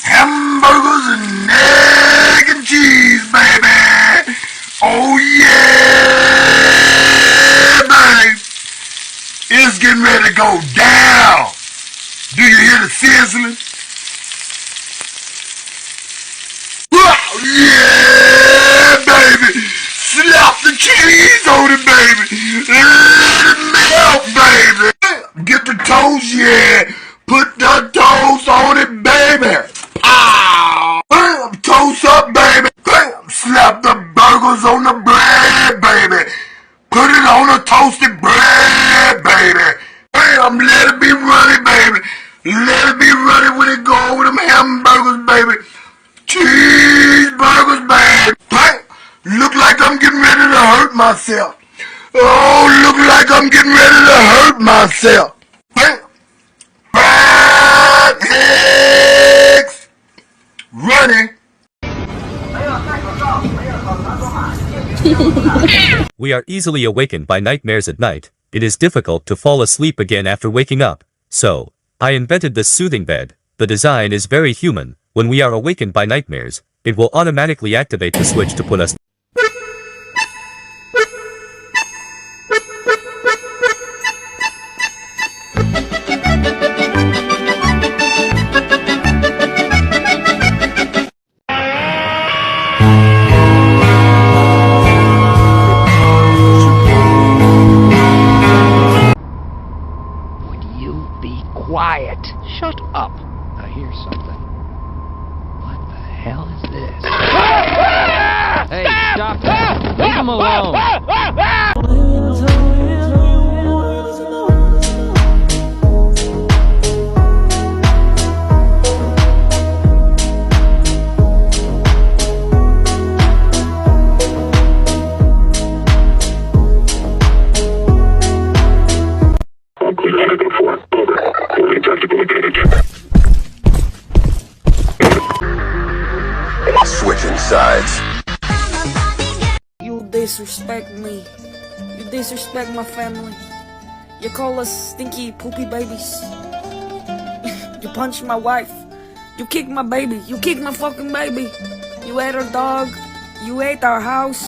Hamburgers and egg and cheese, baby. Oh yeah, baby. It's getting ready to go down. Do you hear the sizzling? Yeah, baby. Slap the cheese on it, baby. Let it melt, baby. Get the toast, yeah. Put the toast on it, baby. Pow. Toast up, baby. Slap the burgers on the bread, baby. Put it on the toasted bread, baby. Bam, let it be runny, baby. Let it be runny when it go over them hamburgers, baby. Cheeseburgers, baby. Look like I'm getting ready to hurt myself. Oh, look like I'm getting ready to hurt myself. Fried eggs. Running. We are easily awakened by nightmares at night. It is difficult to fall asleep again after waking up. So, I invented this soothing bed. The design is very human. When we are awakened by nightmares, it will automatically activate the switch to put us Quiet. Shut up. I hear something. What the hell is this? Hey, stop that. Leave him alone. Switching sides. You disrespect me. You disrespect my family. You call us stinky, poopy babies. You punch my wife. You kick my baby. You kick my fucking baby. You ate our dog. You ate our house.